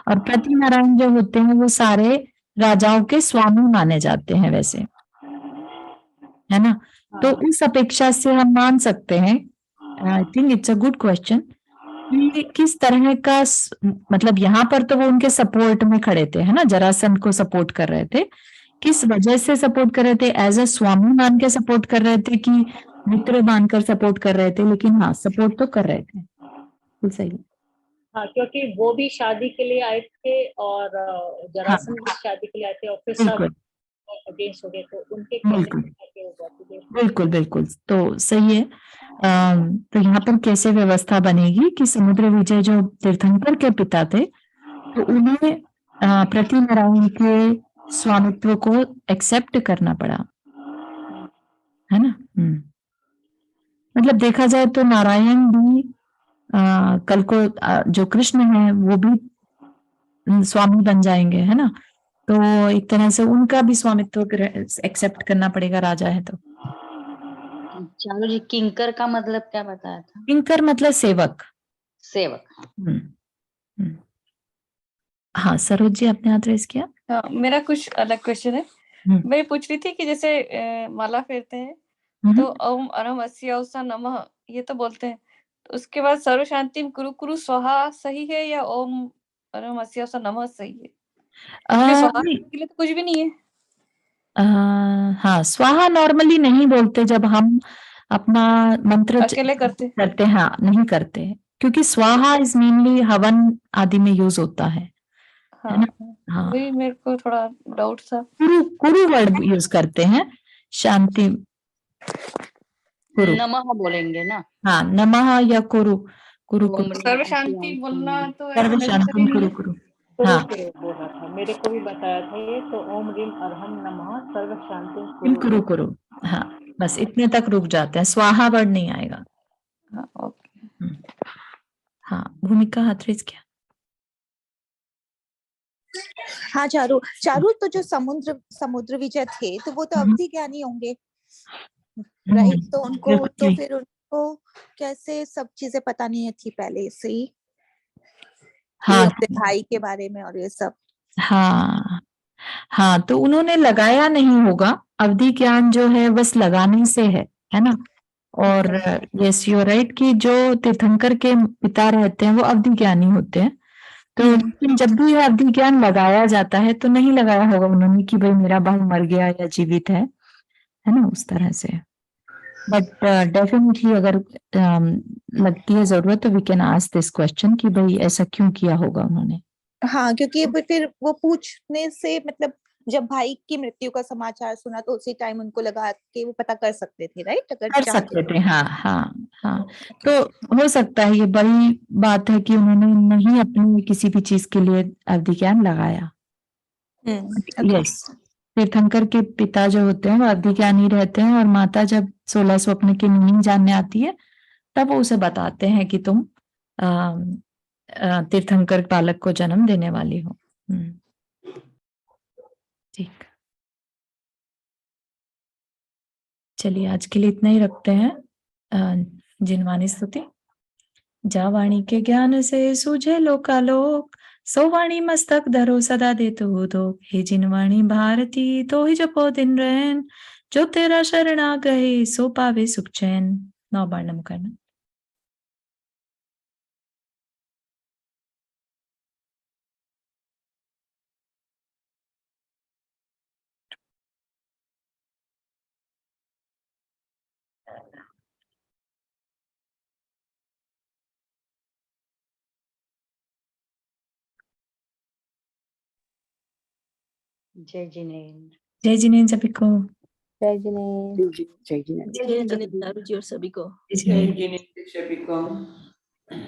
और प्रति नारायण जो होते हैं वो सारे राजाओं के स्वामी माने जाते हैं वैसे, है ना। तो उस अपेक्षा से हम मान सकते हैं, I think it's a good question, कि किस तरह का मतलब यहाँ पर तो वो उनके सपोर्ट में खड़े थे, है ना, जरासंध को सपोर्ट कर रहे थे। किस वजह से सपोर्ट कर रहे थे? एज अ स्वामी मान के सपोर्ट कर रहे थे कि मित्र मानकर सपोर्ट कर रहे थे? लेकिन हाँ, सपोर्ट तो कर रहे थे। बिल्कुल सही। हाँ, क्योंकि वो भी शादी के लिए आए थे और हाँ जरासंध भी शादी के लिए आए थे, और फिर सब बिल्कुल अगेंस्ट हो गए, तो उनके कहने बिल्कुल पे हुआ था। बिल्कुल बिल्कुल, तो सही है। तो यहाँ पर कैसे व्यवस्था बनेगी कि समुद्र विजय जो तीर्थंकर के पिता थे, तो उन्हें प्रति नारायण के स्वामित्व को एक्सेप्ट करना पड़ा, है ना। मतलब देखा जाए तो नारायण भी कल को जो कृष्ण है वो भी स्वामी बन जाएंगे, है ना। तो एक तरह से उनका भी स्वामित्व एक्सेप्ट करना पड़ेगा, राजा है तो। चालू जी, किंकर का मतलब क्या बताया था? किंकर मतलब सेवक। सेवक। हाँ, सरोज जी आपने हाथ रेस किया। हाँ, मेरा कुछ अलग क्वेश्चन है। मैं पूछ रही थी कि जैसे माला फेरते हैं तो ओम अरम अस्याउसा नमः ये तो बोलते हैं, तो उसके बाद सर्व शांतिम कुरु कुरु स्वाहा सही है या ओम अरम अस्याउसा नमः सही है? क्योंकि स्वाहा के लिए तो कुछ भी नहीं है। हाँ, स्वाहा नॉर्मली नहीं बोलते जब हम अपना मंत्र अकेले करते हाँ, नहीं करते, क्योंकि स्वाहा इज मेनली हवन आदि में यूज होता है ना। हाँ, वही मेरे को थोड़ा डाउट था। कुरु कुरु वर्ड यूज करते हैं, शांति कुरु। नमः बोलेंगे ना। हाँ, नमः या कुरु कुरु ओम कुरु। सर्व शांति बोलना तो सर्व शांति कुरु कुरु। हाँ, बोला था, मेरे को भी बताया था ये, तो ओम रीम अरहम नमः सर्व शांति कुरु कुरु। हाँ, बस इतने तक रुक जाते हैं, स्वाहा वर्ड नहीं आएगा। हाँ, ओके। हाँ, भूमिका हाथ रेज किया। हाँ चारू चारू, तो जो समुद्र विजय थे तो वो तो अवधि ज्ञानी होंगे, राइट? तो उनको तो फिर उनको कैसे सब चीजें पता नहीं थी पहले से ही, हाँ, अपने भाई के बारे में और ये सब? हाँ, हाँ, तो उन्होंने लगाया नहीं होगा। अवधि ज्ञान जो है बस लगाने से है ना? और यस यू राइट कि जो तीर्थंकर के पिता रहते हैं वो अवधि ज्ञानी होते हैं। तो लेकिन जब भी अवधि ज्ञान लगाया जाता है तो नहीं लगाया होगा उन्होंने कि भाई मेरा भाई मर गया या जीवित है ना, उस तरह से। बट डेफिनेटली अगर लगती है जरूरत तो we can ask this question कि भाई ऐसा क्यों किया होगा उन्होंने। हाँ, क्योंकि फिर वो पूछने से मतलब जब भाई की मृत्यु का समाचार सुना तो उसी टाइम उनको लगा कि वो पता कर सकते थे, राइट? अगर कर चाहते सकते थे, हाँ, हाँ, हाँ। तो हो सकता है ये बड़ी बात है कि उन्होंने नहीं अपनी किसी भी चीज के लिए अवधि ज्ञान लगाया। यस, तीर्थंकर के पिता जो होते हैं वो अवधि ज्ञानी रहते हैं और माता जब 16 स्वप्न की मीनिंग जानने आती है तब वो उसे बताते हैं कि तुम तीर्थंकर बालक को जन्म देने वाली हो। ठीक, चलिए आज के लिए इतना ही रखते हैं। जिनवानी स्तुति। जा वाणी के ज्ञान से सूझे लोकालोक, सो वाणी मस्तक धरो सदा दे तो दो। हे जिनवाणी भारती तो ही जपो दिन रैन, जो तेरा शरणा गए सो पावे सुख चैन। नौबाणम करना। जय जिनेन्द्र। जय जिनेन्द्र सभी को। जय जिनेन्द्र। जय जिनेन्द्र। जय जिनेन्द्र चारू जी और सभी को। जय जिनेन्द्र। जय जिनेन्द्र सभी को।